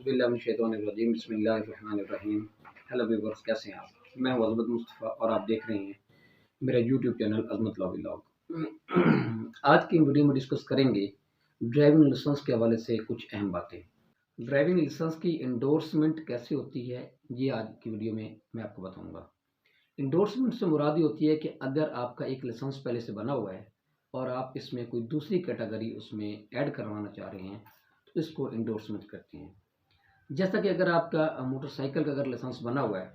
औज़ुबिल्लाहिमिनश्शैतानिर्रजीम बिस्मिल्लाहिर्रहमानिर्रहीम। Hello viewers, कैसे हैं आप? मैं हूं अज़मत मुस्तफ़ा और आप देख रहे हैं मेरा यूट्यूब चैनल अज़मत लॉ व्लॉग। आज की वीडियो में डिस्कस करेंगे ड्राइविंग लाइसेंस के हवाले से कुछ अहम बातें। ड्राइविंग लाइसेंस की इंडोर्समेंट कैसे होती है, ये आज की वीडियो में मैं आपको बताऊँगा। इंडोर्समेंट से मुराद ये होती है कि अगर आपका एक लाइसेंस पहले से बना हुआ है और आप इसमें कोई दूसरी कैटेगरी उसमें ऐड करवाना चाह रहे हैं, तो इसको इंडोर्समेंट करते हैं। जैसा कि अगर आपका मोटरसाइकिल का अगर लाइसेंस बना हुआ है,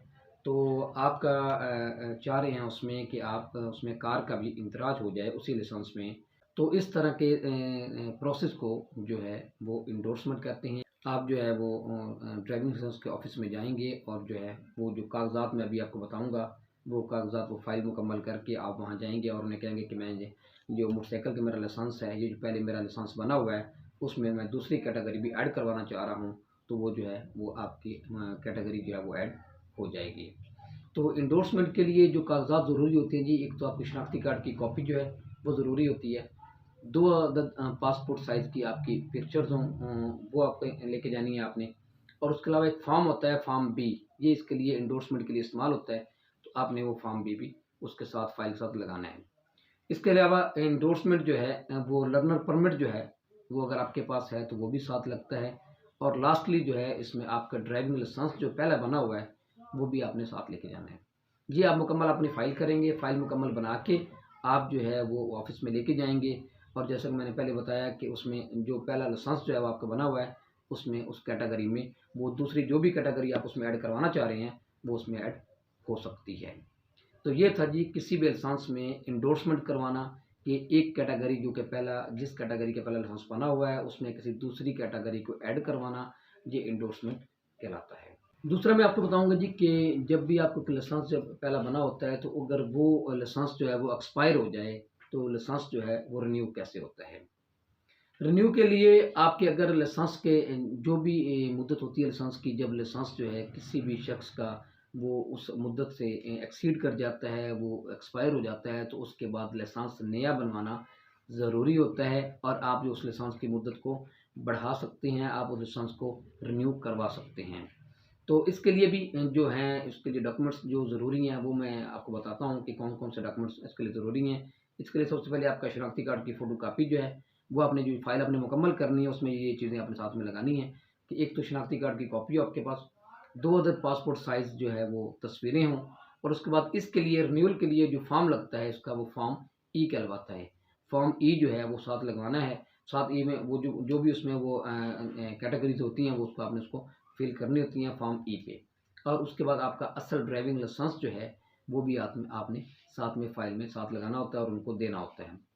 तो आपका चाह रहे हैं उसमें कि आप उसमें कार का भी इंदराज हो जाए उसी लाइसेंस में, तो इस तरह के प्रोसेस को जो है वो इंडोर्समेंट कहते हैं। आप जो है वो ड्राइविंग लाइसेंस के ऑफिस में जाएंगे और जो है वो जो कागजात मैं अभी आपको बताऊंगा, वो कागजात वो फाइल मुकम्मल करके आप वहाँ जाएंगे और उन्हें कहेंगे कि मैं जो मोटरसाइकिल का मेरा लाइसेंस है, ये जो पहले मेरा लाइसेंस बना हुआ है, उसमें मैं दूसरी कैटेगरी भी ऐड करवाना चाह रहा हूँ, तो वो जो है वो आपकी कैटेगरी जो है वो ऐड हो जाएगी। तो इंडोर्समेंट के लिए जो कागजात ज़रूरी होते हैं जी, एक तो आपकी शनाख्ती कार्ड की कॉपी जो है वो ज़रूरी होती है। 2 अदद पासपोर्ट साइज़ की आपकी पिक्चर्स हों, वो आपको लेके जानी है आपने। और उसके अलावा एक फॉर्म होता है, फॉर्म बी, ये इसके लिए इंडोर्समेंट के लिए इस्तेमाल होता है, तो आपने वो फॉर्म बी भी उसके साथ फाइल के साथ लगाना है। इसके अलावा इंडोर्समेंट जो है वो लर्नर परमिट जो है, वो अगर आपके पास है तो वो भी साथ लगता है। और लास्टली जो है इसमें आपका ड्राइविंग लाइसेंस जो पहला बना हुआ है, वो भी आपने साथ लेके जाना है। ये आप मुकम्मल अपनी फ़ाइल करेंगे, फ़ाइल मुकम्मल बना के आप जो है वो ऑफ़िस में लेके जाएँगे। और जैसा कि मैंने पहले बताया कि उसमें जो पहला लाइसेंस जो है वो आपका बना हुआ है, उसमें उस कैटेगरी में वो दूसरी जो भी कैटेगरी आप उसमें ऐड करवाना चाह रहे हैं, वो उसमें ऐड हो सकती है। तो ये था जी किसी भी लाइसेंस में इंडोर्समेंट करवाना, कि एक कैटेगरी जो कि पहला जिस कैटेगरी का पहला लाइसेंस बना हुआ है उसमें किसी दूसरी कैटेगरी को ऐड करवाना, ये इंडोर्समेंट कहलाता है। दूसरा मैं आपको बताऊंगा जी कि जब भी आपको लाइसेंस जब पहला बना होता है, तो अगर वो लाइसेंस जो है वो एक्सपायर हो जाए, तो लाइसेंस जो है वो रिन्यू कैसे होता है। रिन्यू के लिए आपके अगर लाइसेंस के जो भी मुद्दत होती है लाइसेंस की, जब लाइसेंस जो है किसी भी शख्स का वो उस मुद्दत से एक्सीड कर जाता है, वो एक्सपायर हो जाता है, तो उसके बाद लाइसेंस नया बनवाना ज़रूरी होता है। और आप जो उस लाइसेंस की मुद्दत को बढ़ा सकते हैं, आप उस लाइसेंस को रिन्यू करवा सकते हैं। तो इसके लिए भी जो हैं इसके लिए डॉक्यूमेंट्स जो ज़रूरी हैं, वो मैं आपको बताता हूँ कि कौन-कौन से डॉक्यूमेंट्स इसके लिए ज़रूरी हैं। इसके लिए सबसे पहले आपका शनाख्ती कार्ड की फ़ोटोकॉपी जो है, वो आपने जो फ़ाइल आपने मुकम्मल करनी है, उसमें ये चीज़ें आपने साथ में लगानी है कि एक तो शनाख्ती कार्ड की कॉपी हो आपके पास, 2 अदद पासपोर्ट साइज़ जो है वो तस्वीरें हों। और उसके बाद इसके लिए रिन्यूअल के लिए जो फ़ॉर्म लगता है, इसका वो फ़ॉर्म ई कहलवाता है। फ़ॉर्म ई जो है वो साथ लगवाना है। साथ ई में वो जो जो भी उसमें वो कैटेगरीज़ होती हैं, वो उसको आपने उसको फ़िल करनी होती हैं फ़ॉर्म ई पे। और उसके बाद आपका असल ड्राइविंग लाइसेंस जो है, वो भी आपने साथ में फ़ाइल में साथ लगाना होता है और उनको देना होता है।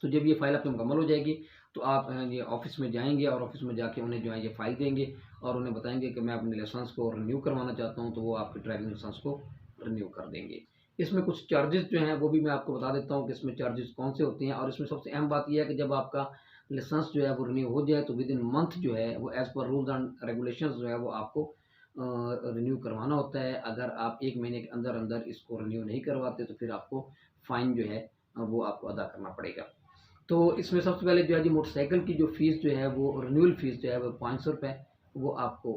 तो जब ये फ़ाइल आपकी मुकम्मल हो जाएगी, तो आप ये ऑफ़िस में जाएँगे और ऑफ़िस में जाके उन्हें जो है ये फ़ाइल देंगे और उन्हें बताएँगे कि मैं अपने लाइसेंस को रिन्यू करवाना चाहता हूँ, तो वो आपके ड्राइविंग लाइसेंस को रिन्यू कर देंगे। इसमें कुछ चार्जेज़ जो हैं वो भी मैं आपको बता देता हूँ कि इसमें चार्जेज़ कौन से होते हैं। और इसमें सबसे अहम बात ये है कि जब आपका लाइसेंस जो है वो रिन्यू हो जाए, तो विदिन मंथ जो है वो as per rules and regulations जो है वो आपको रिन्यू करवाना होता है। अगर आप 1 महीने के अंदर-अंदर इसको रिन्यू नहीं करवाते, तो फिर आपको फ़ाइन जो है वो आपको अदा करना पड़ेगा। तो इसमें सबसे पहले जो है जी मोटरसाइकिल की जो फ़ीस जो है वो रिन्यूअल फ़ीस जो है वो ₹500 वो आपको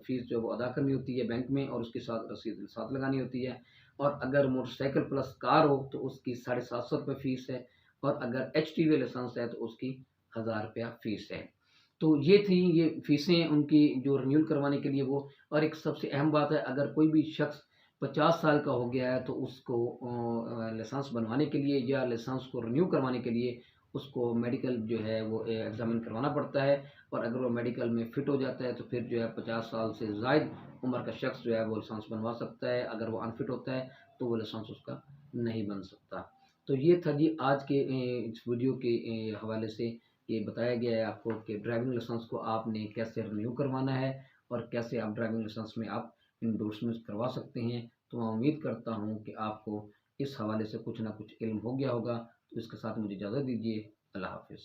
फ़ीस जो है वो अदा करनी होती है बैंक में, और उसके साथ रसीद साथ लगानी होती है। और अगर मोटरसाइकिल प्लस कार हो तो उसकी ₹750 फ़ीस है। और अगर एचटीवी लाइसेंस है तो उसकी ₹1000 फ़ीस है। तो ये थी ये फ़ीसें उनकी जो रिन्यूअल करवाने के लिए वो। और एक सबसे अहम बात है, अगर कोई भी शख्स 50 साल का हो गया है, तो उसको लाइसेंस बनवाने के लिए या लाइसेंस को रिन्यू करवाने के लिए उसको मेडिकल जो है वो एग्ज़ामिन करवाना पड़ता है। और अगर वो मेडिकल में फ़िट हो जाता है, तो फिर जो है 50 साल से ज़ायद उम्र का शख्स जो है वो लाइसेंस बनवा सकता है। अगर वो अनफ़िट होता है, तो वो लाइसेंस उसका नहीं बन सकता। तो ये था जी आज के इस वीडियो के हवाले से, ये बताया गया है आपको कि ड्राइविंग लाइसेंस को आपने कैसे रिन्यू करवाना है और कैसे आप ड्राइविंग लाइसेंस में आप इंडोर्समेंट करवा सकते हैं। तो मैं उम्मीद करता हूँ कि आपको इस हवाले से कुछ ना कुछ इल्म हो गया होगा। तो इसके साथ मुझे इजाज़त दीजिए। अल्लाह हाफ़िज़।